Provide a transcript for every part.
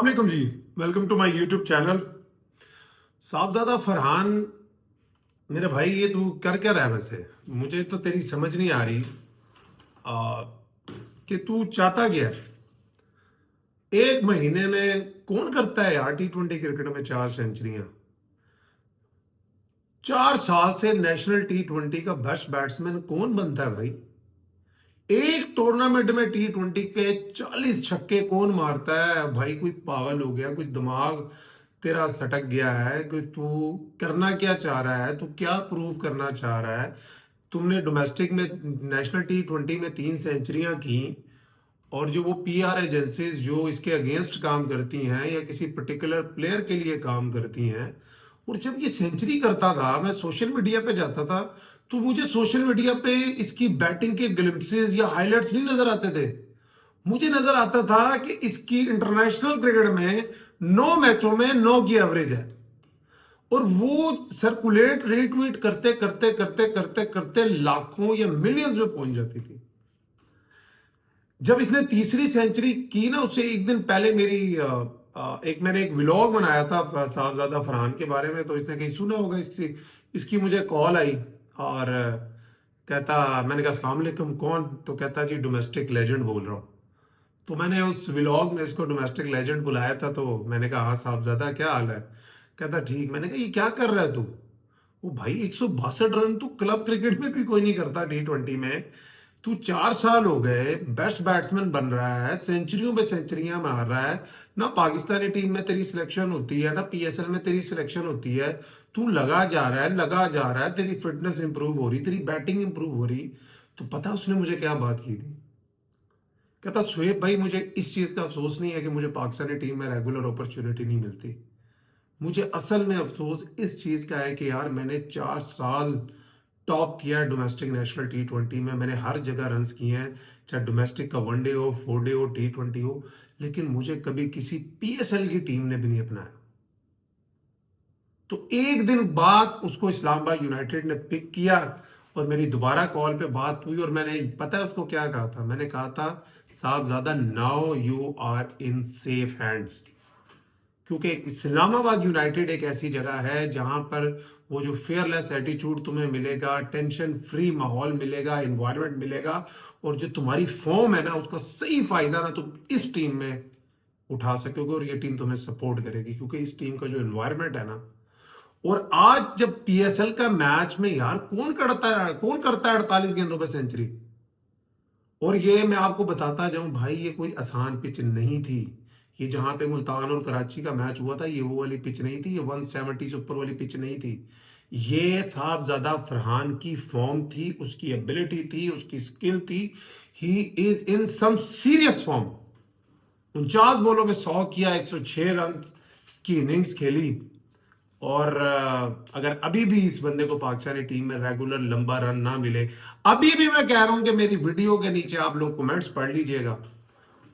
अस्सलाम जी। Welcome to my YouTube channel. Sahibzada Farhan, मेरे भाई ये तू कर क्या रहा है वैसे? मुझे तो तेरी समझ नहीं आ रही आ, कि तू चाहता क्या है? एक महीने में कौन करता है यार T20 क्रिकेट में 4 सेंचुरियां? 4 साल से नेशनल T20 का बेस्ट बैट्समैन कौन बनता है भाई? एक टूर्नामेंट में T20 के 40 छक्के कौन मारता है भाई? कोई पागल हो गया? कोई दिमाग तेरा सटक गया है? कि तू करना क्या चाह रहा है? तू क्या प्रूव करना चाह रहा है? तुमने डोमेस्टिक में नेशनल T20 में 3 सेंचुरियां की, और जो वो पीआर एजेंसीज जो इसके अगेंस्ट काम करती हैं या किसी पर्टिकुलर प्लेयर के लिए काम करती हैं, और जब ये सेंचुरी करता था मैं सोशल मीडिया पे जाता था, तो मुझे सोशल मीडिया पे इसकी बैटिंग के ग्लिम्पसेस या हाइलाइट्स नहीं नजर आते थे। मुझे नजर आता था कि इसकी इंटरनेशनल क्रिकेट में 9 मैचों में 9 की एवरेज है, और वो सर्कुलेट रीट्वीट करते करते करते करते करते लाखों या मिलियंस में पहुंच जाती थी। जब इसने तीसरी सेंचुरी की ना, उससे एक दिन पहले मैंने एक व्लॉग बनाया था साहबजादा फरहान के बारे में, तो इसने कहीं सुना होगा इसकी मुझे कॉल आई, और कहता, मैंने कहा अस्सलाम वालेकुम, कौन? तो कहता जी डोमेस्टिक लेजेंड बोल रहा हूँ। तो मैंने उस व्लॉग में इसको डोमेस्टिक लेजेंड बुलाया था, तो मैंने कहा हाँ साहबजादा क्या हाल है? कहता ठीक। मैंने कहा ये क्या कर रहा है तू? वो भाई 162 रन तो क्लब क्रिकेट में भी कोई नहीं करता T20 में। तू 4 साल हो गए बेस्ट बैट्समैन बन रहा है, सेंचुरियों पे सेंचुरियां मार रहा है। ना पाकिस्तानी टीम में तेरी सिलेक्शन होती है, ना पीएसएल में तेरी सिलेक्शन होती है। तू लगा जा रहा है, लगा जा रहा है, तेरी फिटनेस इंप्रूव हो रही, तेरी बैटिंग इंप्रूव हो रही। तो पता उसने मुझे क्या बात की थी? कहता शुएब भाई, मुझे इस चीज का अफसोस नहीं है कि मुझे पाकिस्तानी टीम में रेगुलर अपॉर्चुनिटी नहीं मिलती। मुझे असल में अफसोस इस चीज का है कि यार मैंने 4 साल टॉप किया है डोमेस्टिक नेशनल T20 में। मैंने हर जगह रन्स किए हैं, चाहे डोमेस्टिक का वनडे हो, फोरडे हो, T20 हो, लेकिन मुझे कभी किसी पीएसएल की टीम ने भी नहीं अपनाया। तो एक दिन बाद उसको इस्लामाबाद यूनाइटेड ने पिक किया, और मेरी दोबारा कॉल पे बात हुई, और मैंने, पता है उसको क्या कहा था? मैंने कहा था साहब ज्यादा, now you are in safe hands. क्योंकि इस्लामाबाद यूनाइटेड एक ऐसी जगह है जहां पर वो जो फेयरलेस एटीट्यूड तुम्हें मिलेगा, टेंशन फ्री माहौल मिलेगा, एनवायरनमेंट मिलेगा, और जो तुम्हारी फॉर्म है ना, उसका सही फायदा ना तुम इस टीम में उठा सकोगे, और ये टीम तुम्हें सपोर्ट करेगी, क्योंकि इस टीम का जो एनवायरनमेंट है ना। और आज जब पीएसएल का मैच में यार कौन करता है 48 गेंदों पे सेंचुरी? और ये मैं आपको बताता जाऊं भाई, ये कोई आसान पिच नहीं थी। ये जहां पे मुल्तान और कराची का मैच हुआ था, ये वो वाली पिच नहीं थी, ये 170 से ऊपर वाली पिच नहीं थी। ये साहबजादा फरहान की फॉर्म थी, उसकी एबिलिटी थी, उसकी स्किल थी। He is in some serious form. 49 बॉलों में 100 किया, 106 रन की इनिंग्स खेली। और अगर अभी भी इस बंदे को पाकिस्तानी टीम में रेगुलर लंबा रन ना मिले, अभी भी मैं कह रहा हूं कि मेरी वीडियो के नीचे आप लोग कमेंट्स पढ़ लीजिएगा,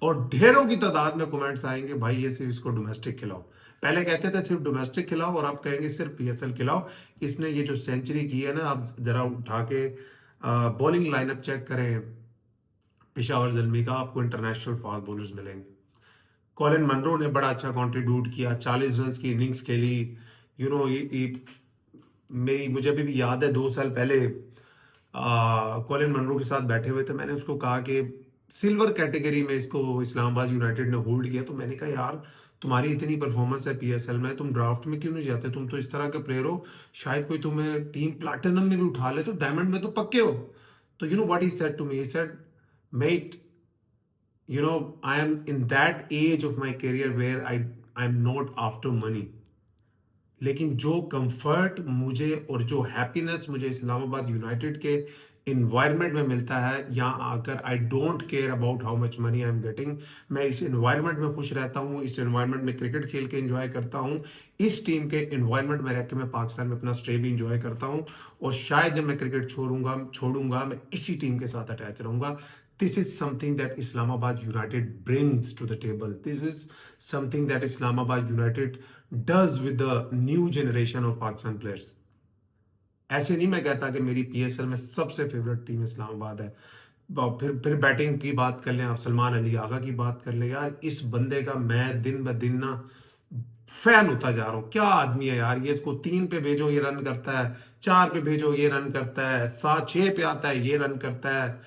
और ढेरों की तादाद में कमेंट्स आएंगे, भाई ये सिर्फ इसको डोमेस्टिक खिलाओ। पहले कहते थे सिर्फ डोमेस्टिक खिलाओ, और आप कहेंगे सिर्फ पीएसएल खिलाओ। इसने ये जो सेंचुरी की है ना, आप जरा उठा के बॉलिंग लाइनअप चेक करें पिशावर जल्मी का, आपको इंटरनेशनल फास्ट बॉलर्स मिलेंगे। कॉलिन मनरो ने बड़ा अच्छा कंट्रीब्यूट किया, 40 रन की इनिंग्स खेली। यू नो, मेरी, मुझे अभी भी याद है 2 साल पहले कॉलिन मनरो के साथ बैठे हुए थे। मैंने उसको कहा कि सिल्वर कैटेगरी में इसको इस्लामाबाद यूनाइटेड ने होल्ड किया, तो मैंने कहा यार तुम्हारी इतनी परफॉर्मेंस है पीएसएल में, तुम ड्राफ्ट में क्यों नहीं जाते? तुम तो इस तरह के प्लेयर हो, शायद कोई तुम्हें टीम प्लैटिनम में भी उठा ले, तो डायमंड में तो पक्के हो। तो you know what he said to me? He said, mate, I am in that age of my career where I'm not after money. लेकिन जो कंफर्ट मुझे और जो हैप्पीनेस मुझे इस्लामाबाद यूनाइटेड के इन्वायरमेंट में मिलता है, यहाँ आकर I don't care about how much money I am getting. मैं इस इन्वायरमेंट में खुश रहता हूँ, इस इन्वायरमेंट में क्रिकेट खेल के एंजॉय करता हूँ, इस टीम के इन्वायरमेंट में रह के मैं पाकिस्तान में अपना स्टे भी इंजॉय करता हूँ। और शायद जब मैं क्रिकेट छोड़ूंगा मैं इसी टीम के साथ अटैच रहूंगा। This is something that Islamabad United brings to the table. This is something that Islamabad United does with the new generation of Pakistan players. ऐसे नहीं मैं कहता कि मेरी पीएसएल में सबसे फेवरेट टीम इस्लामाबाद है। फिर बैटिंग की बात कर लें, आप सलमान अली आगा की बात कर लें। यार इस बंदे का मैं दिन ब दिन ना फैन होता जा रहा हूँ। क्या आदमी है यार, ये इसको 3 पे भेजो ये रन करता है, 4 पे भेजो ये रन करता है, 7-6 पे आता है ये रन करता है।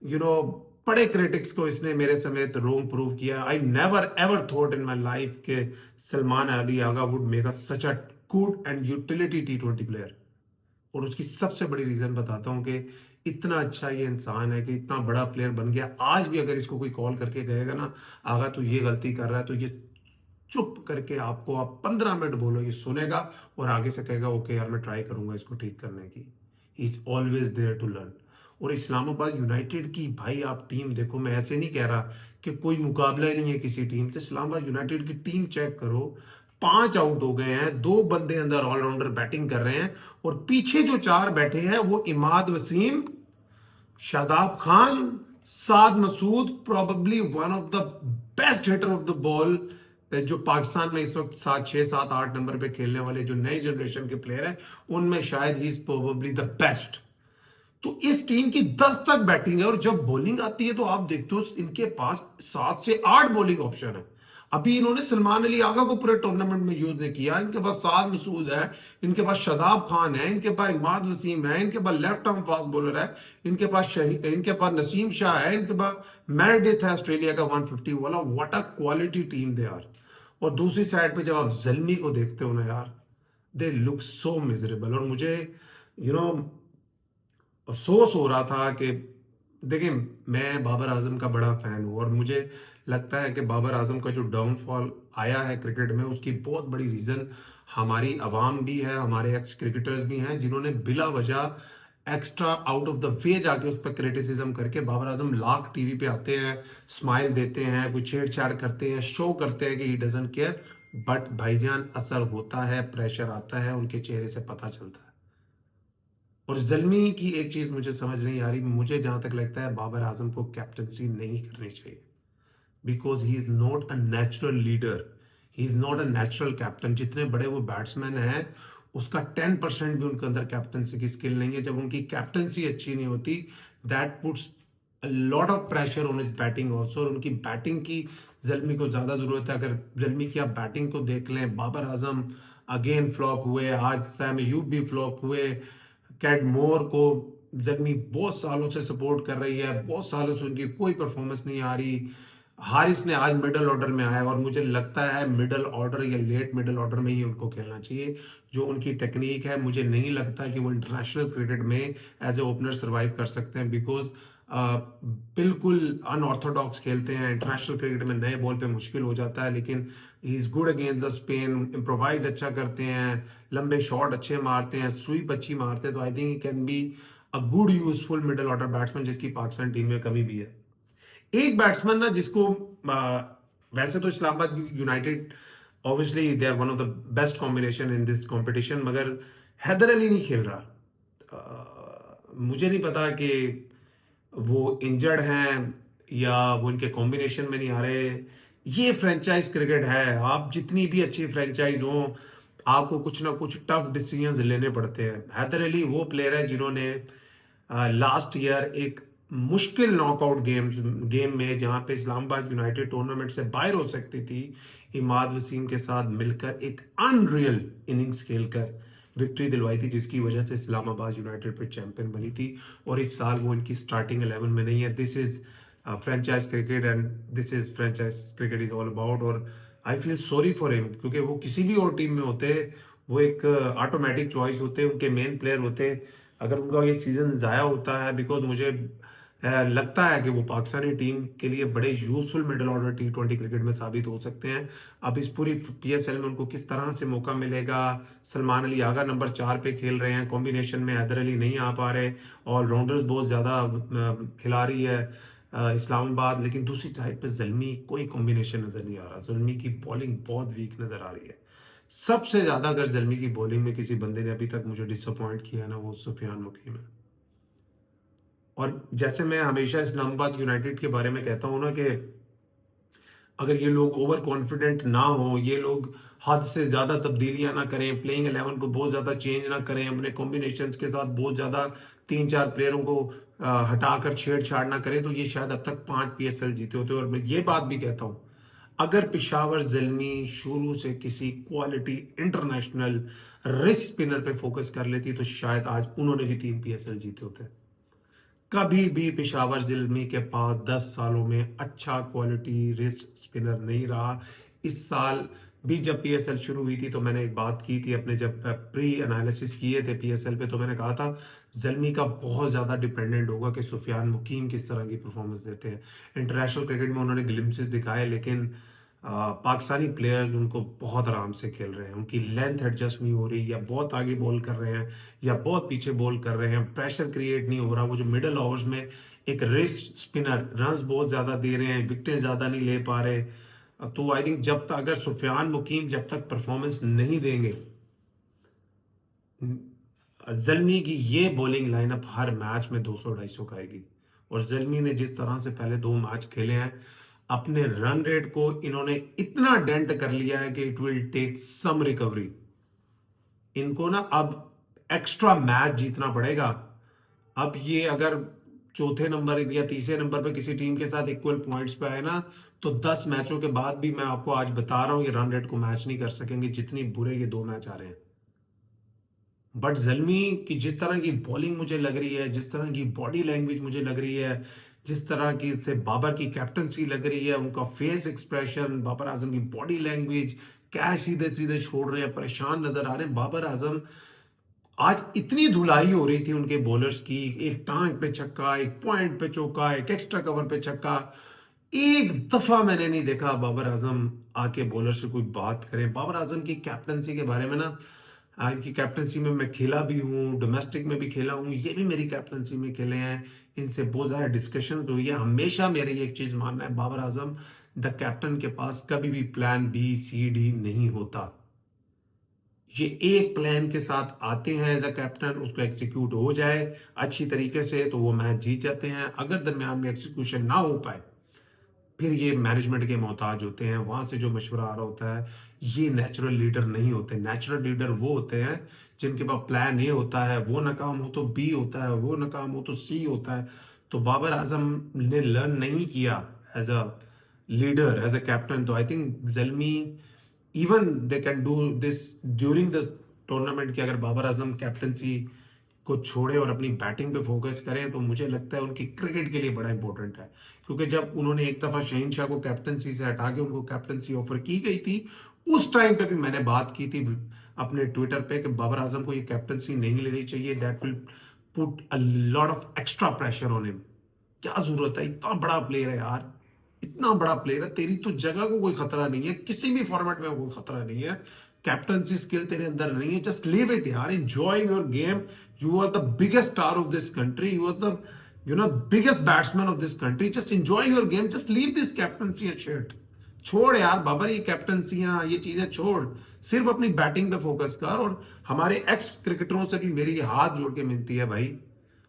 यू नो, बड़े क्रिटिक्स को इसने मेरे समेत रोंग प्रूव किया। I never ever thought in my life के Salman Ali Agha would make a such a good and utility T20 player. और उसकी सबसे बड़ी रीजन बताता हूँ कि इतना अच्छा ये इंसान है कि इतना बड़ा प्लेयर बन गया। आज भी अगर इसको कोई कॉल करके कहेगा ना, आगा तू ये गलती कर रहा है, तो ये चुप करके आपको आप 15 मिनट बोलो, ये सुनेगा और आगे से कहेगा ओके यार मैं ट्राई करूंगा इसको ठीक करने की। He is always there to learn. और इस्लामाबाद यूनाइटेड की भाई आप टीम देखो, मैं ऐसे नहीं कह रहा कि कोई मुकाबला ही नहीं है किसी टीम से। इस्लामाबाद यूनाइटेड की टीम चेक करो, 5 आउट हो गए हैं, 2 बंदे अंदर ऑलराउंडर बैटिंग कर रहे हैं, और पीछे जो 4 बैठे हैं वो Imad Wasim, Shadab Khan, Saad Masood, probably one of the best hitter of the ball जो पाकिस्तान में इस वक्त 7, 6, 7, 8 नंबर पे खेलने वाले जो नए जनरेशन के प्लेयर हैं, उनमें शायद he is probably the best. तो इस टीम की 10 तक बैटिंग है, और जब बॉलिंग आती है तो आप देखते हो इनके पास 7 से 8 बॉलिंग ऑप्शन है। अभी इन्होंने सलमान अली आगा को पूरे टूर्नामेंट में यूज नहीं किया। इनके पास साद मसूद है, इनके पास शादाब खान है, इनके पास इमाद वसीम है, इनके पास लेफ्ट आर्म फास्ट बॉलर है, इनके पास नसीम शाह है, इनके पास मेरेडिथ है ऑस्ट्रेलिया का 150 वाला। What a quality team they are. और दूसरी साइड पे जब आप जल्मी को देखते हो ना यार, दे लुक सो मिजरेबल। और मुझे यू नो अफसोस हो रहा था कि देखिए, मैं बाबर आजम का बड़ा फैन हूँ, और मुझे लगता है कि बाबर आजम का जो डाउनफॉल आया है क्रिकेट में, उसकी बहुत बड़ी रीजन हमारी आवाम भी है, हमारे एक्स क्रिकेटर्स भी हैं, जिन्होंने बिला वजह extra out of the way जाके उस पर क्रिटिसिज्म करके। बाबर आजम लाख टीवी पे आते हैं, स्माइल देते हैं, कोई छेड़छाड़ करते हैं, शो करते हैं कि ही डजंट केयर, बट भाईजान असर होता है, प्रेशर आता है, उनके चेहरे से पता चलता है। और जल्मी की एक चीज मुझे समझ नहीं आ रही, मुझे जहां तक लगता है बाबर आजम को कैप्टनसी नहीं करनी चाहिए, because he is not a natural leader, he is not a natural captain. जितने बड़े वो बैट्समैन हैं, उसका 10% भी उनके अंदर कैप्टनसी की स्किल नहीं है। जब उनकी कैप्टनसी अच्छी नहीं होती, that puts a lot of pressure on his batting also. और उनकी बैटिंग की जल्मी को ज्यादा जरूरत है। अगर जल्मी की आप बैटिंग को देख लें, बाबर आजम अगेन फ्लॉप हुए, आज सैम अयूब भी फ्लॉप हुए, कैट मोर को जर्नी बहुत सालों से सपोर्ट कर रही है, बहुत सालों से उनकी कोई परफॉर्मेंस नहीं आ रही। हारिस ने आज मिडल ऑर्डर में आया, और मुझे लगता है मिडल ऑर्डर या लेट मिडल ऑर्डर में ही उनको खेलना चाहिए। जो उनकी टेक्निक है, मुझे नहीं लगता कि वो इंटरनेशनल क्रिकेट में एज ए ओपनर सर्वाइव कर सकते हैं, बिकॉज बिल्कुल अनऑर्थोडॉक्स खेलते हैं। इंटरनेशनल क्रिकेट में नए बॉल पे मुश्किल हो जाता है, लेकिन he is good against the Spain, improvise अच्छा करते हैं, लंबे शॉट अच्छे मारते हैं, स्वीप अच्छी मारते हैं। तो I think he can be a good useful middle order batsman, जिसकी पाकिस्तान टीम में कमी भी है। एक बैट्समैन ना जिसको वैसे तो Islamabad United obviously they are one of the best combination in this competition, मगर हैदर अली नहीं खेल रहा। मुझे नहीं पता कि वो इंजर्ड हैं या वो इनके कॉम्बिनेशन में नहीं आ रहे। ये फ्रेंचाइज क्रिकेट है, आप जितनी भी अच्छी फ्रेंचाइज हो, आपको कुछ ना कुछ टफ डिसीजंस लेने पड़ते हैं। हैदर अली वो प्लेयर है जिन्होंने लास्ट ईयर एक मुश्किल नॉकआउट गेम में, जहां पे इस्लामाबाद यूनाइटेड टूर्नामेंट से बाहर हो सकती थी, इमाद वसीम के साथ मिलकर एक अनरियल इनिंग्स खेलकर विक्ट्री दिलवाई थी, जिसकी वजह से इस्लामाबाद यूनाइटेड फिर चैंपियन बनी थी। और इस साल वो इनकी स्टार्टिंग 11 में नहीं है। This is franchise cricket, and this is franchise cricket is all about. और I feel sorry for him, क्योंकि वो किसी भी और टीम में होते, वो एक ऑटोमेटिक चॉइस होते, उनके मेन प्लेयर होते। अगर उनका ये सीजन ज़ाया होता है, बिकॉज मुझे लगता है कि वो पाकिस्तानी टीम के लिए बड़े useful middle order T20 cricket में साबित हो सकते हैं। अब इस पूरी PSL में उनको किस तरह से मौका मिलेगा। सलमान अली आगा नंबर 4 पे खेल रहे हैं, कॉम्बिनेशन में हैदर अली नहीं आ पा रहे, ऑलराउंडर्स बहुत ज़्यादा खिला रही है इस्लामाबाद। लेकिन दूसरी साइड पे जल्मी कोई कॉम्बिनेशन नज़र नहीं आ रहा, जल्मी की बॉलिंग बहुत वीक नज़र आ रही है। सबसे ज्यादा अगर जल्मी की बॉलिंग में किसी बंदे ने अभी तक मुझे डिसअपॉइंट किया ना, वो सुफियान मुकीम है। और जैसे मैं हमेशा इस्लामाबाद यूनाइटेड के बारे में कहता हूं ना, कि अगर ये लोग ओवर कॉन्फिडेंट ना हो, ये लोग हद से ज्यादा तब्दीलियां ना करें, प्लेइंग 11 को बहुत ज्यादा चेंज ना करें, अपने कॉम्बिनेशन के साथ बहुत ज्यादा 3-4 प्लेयरों को हटाकर छेड़छाड़ ना करे तो ये शायद अब तक 5 पीएसएल जीते होते। और मैं ये बात भी कहता हूं, अगर पेशावर ज़ल्मी शुरू से किसी क्वालिटी इंटरनेशनल रिस्ट स्पिनर पे फोकस कर लेती तो शायद आज उन्होंने भी 3 पीएसएल जीते होते। कभी भी पेशावर ज़ल्मी के पास 10 सालों में अच्छा क्वालिटी रिस्ट स्पिनर नहीं रहा। इस साल भी जब पीएसएल शुरू हुई थी तो मैंने एक बात की थी, अपने जब प्री एनालिसिस किए थे पीएसएल पे, तो मैंने कहा था ज़ल्मी का बहुत ज़्यादा डिपेंडेंट होगा कि सुफियान मुकीम किस तरह की परफॉर्मेंस देते हैं। इंटरनेशनल क्रिकेट में उन्होंने ग्लिम्पसेस दिखाए, लेकिन पाकिस्तानी प्लेयर्स उनको बहुत आराम से खेल रहे हैं, उनकी लेंथ एडजस्ट नहीं हो रही, या बहुत आगे बॉल कर रहे हैं या बहुत पीछे बॉल कर रहे हैं, प्रेशर क्रिएट नहीं हो रहा। वो जो मिडल ओवर्स में एक रिस्ट स्पिनर रन्स बहुत ज्यादा दे रहे हैं, विकेटें ज्यादा नहीं ले पा रहे। तो आई थिंक जब तक अगर सुफियान मुकीम जब तक परफॉर्मेंस नहीं देंगे, ज़ल्मी की ये बॉलिंग लाइनअप हर मैच में 200-250 का आएगी। और ज़ल्मी ने जिस तरह से पहले 2 मैच खेले हैं, अपने रन रेट को इन्होंने इतना डेंट कर लिया है कि it will take some recovery. इनको ना अब एक्स्ट्रा मैच जीतना पड़ेगा। अब ये अगर चौथे नंबर या तीसरे नंबर पे किसी टीम के साथ इक्वल पॉइंट्स पे आए ना, तो 10 मैचों के बाद भी मैं आपको आज बता रहा हूं, ये रन रेट को मैच नहीं कर सकेंगे, जितनी बुरे ये 2 मैच आ रहे हैं। बट ज़ल्मी की जिस तरह की बॉलिंग मुझे लग रही है, जिस तरह की बॉडी लैंग्वेज मुझे लग रही है, जिस तरह की से बाबर की कैप्टनसी लग रही है, उनका फेस एक्सप्रेशन, बाबर आजम की बॉडी लैंग्वेज, कैच सीधे सीधे छोड़ रहे हैं, परेशान नजर आ रहे हैं। बाबर आजम आज इतनी धुलाई हो रही थी उनके बॉलर्स की, एक टांग पे छक्का, एक पॉइंट पे चौका, एक एक्स्ट्रा कवर पे छक्का। एक दफा मैंने नहीं देखा बाबर आजम आके बॉलर से कोई बात करें। बाबर आजम की कैप्टनसी के बारे में ना, इनकी कैप्टनसी में मैं खेला भी हूँ, डोमेस्टिक में भी खेला हूँ, ये भी मेरी कैप्टनसी में खेले हैं, इनसे बहुत ज़्यादा डिस्कशन हुई है। हमेशा मेरे एक चीज़ मानना है, बाबर आजम द कैप्टन के पास कभी भी प्लान बी सी डी नहीं होता। ये एक प्लान के साथ आते हैं एज अ कैप्टन, उसको एग्जीक्यूट हो जाए अच्छी तरीके से तो वो मैच जीत जाते हैं। अगर दरमियान में एग्जीक्यूशन ना हो पाए, फिर ये मैनेजमेंट के मोहताज होते हैं, वहां से जो मशवरा आ रहा होता है। ये नेचुरल लीडर नहीं होते। नेचुरल लीडर वो होते हैं जिनके पास प्लान ए होता है, वो नाकाम हो तो बी होता है, वो नाकाम हो तो सी होता है। तो बाबर आजम ने लर्न नहीं किया as a leader, as a captain. तो I think Zalmi even they can do this during the tournament, कि अगर बाबर आजम कैप्टनसी को छोड़े और अपनी बैटिंग पे फोकस करें तो मुझे लगता है उनकी क्रिकेट के लिए बड़ा इंपॉर्टेंट है। क्योंकि जब उन्होंने एक दफा शहीनशाह को कैप्टनसी से हटा के उनको कैप्टनसी ऑफर की गई थी, उस टाइम पे भी मैंने बात की थी अपने ट्विटर पे कि बाबर आजम को ये कैप्टनसी नहीं लेनी चाहिए, that will put a lot of extra pressure on him. क्या जरूरत है, इतना बड़ा प्लेयर है यार, इतना बड़ा प्लेयर है, तेरी तो जगह को कोई खतरा नहीं है, किसी भी फॉर्मेट में कोई खतरा नहीं है, कैप्टनसी स्किल तेरे अंदर नहीं है, जस्ट लीव इट यार, enjoy your game. You are the biggest star of this country, you are the biggest batsman of this country, just enjoy your game, just leave this captaincy shit. छोड़ यार बाबर, ये कैप्टनसियां ये चीजें छोड़, सिर्फ अपनी batting पे फोकस कर। और हमारे एक्स क्रिकेटरों से भी मेरी हाथ जोड़ के मिलती है भाई,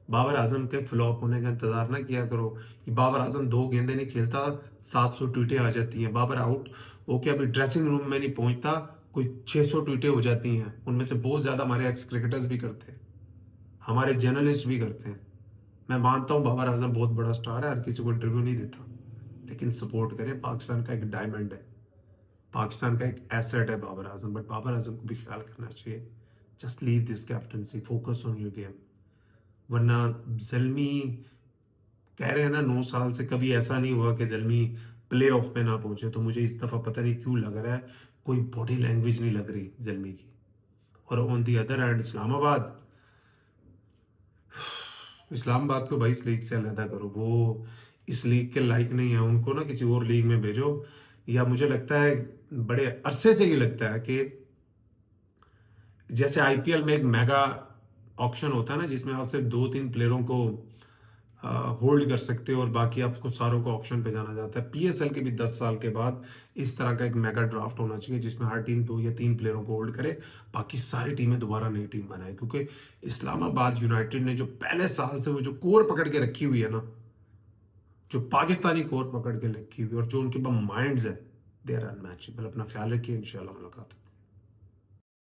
बाबर आजम के फ्लॉप होने का इंतजार ना किया करो। कि बाबर आजम 2 गेंदे नहीं खेलता, 700 ट्वीटें आ जाती हैं। बाबर आउट ओके अभी ड्रेसिंग रूम में नहीं पहुंचता, कोई 600 ट्वीटें हो जाती हैं। उनमें से बहुत ज्यादा हमारे एक्स क्रिकेटर्स भी करते हैं, हमारे जर्नलिस्ट भी करते हैं। मैं मानता हूं बाबर आजम बहुत बड़ा स्टार है, हर किसी को इंटरव्यू नहीं देता, लेकिन सपोर्ट करें, पाकिस्तान का एक डायमंड है, पाकिस्तान का एक एसेट है बाबर आजम। बट बाबर आजम को भी ख्याल करना चाहिए, just leave this captaincy, focus on your game. वरना ज़ल्मी कह रहे हैं ना 9 साल से कभी ऐसा नहीं हुआ कि ज़ल्मी प्ले ऑफ में ना पहुंचे, तो मुझे इस दफा पता नहीं क्यों लग रहा है कोई बॉडी लैंग्वेज नहीं लग रही ज़ल्मी की। और on the other hand Islamabad, Islamabad को भाई इस लीग से अलहदा करो, वो इस लीग के लायक नहीं है, उनको ना किसी और लीग में भेजो। या मुझे लगता है बड़े अरसे से ये लगता है कि जैसे आईपीएल में एक मेगा ऑक्शन होता है ना, जिसमें आप सिर्फ 2-3 प्लेयरों को होल्ड कर सकते हो और बाकी आपको सारों को ऑक्शन पे जाना जाता है, पीएसएल के भी 10 साल के बाद इस तरह का एक मेगा ड्राफ्ट होना चाहिए जिसमें हर टीम 2 या 3 प्लेयरों को होल्ड करे, बाकी सारी टीमें दोबारा नई टीम बनाए। क्योंकि इस्लामाबाद यूनाइटेड ने जो पहले साल से वो जो कोर पकड़ के रखी हुई है ना, जो पाकिस्तानी कोर पकड़ के रखी हुई और जो उनके पास माइंड्स है, दे आर अनमैचेबल। अपना ख्याल रखिए, इंशाल्लाह मुलाकात।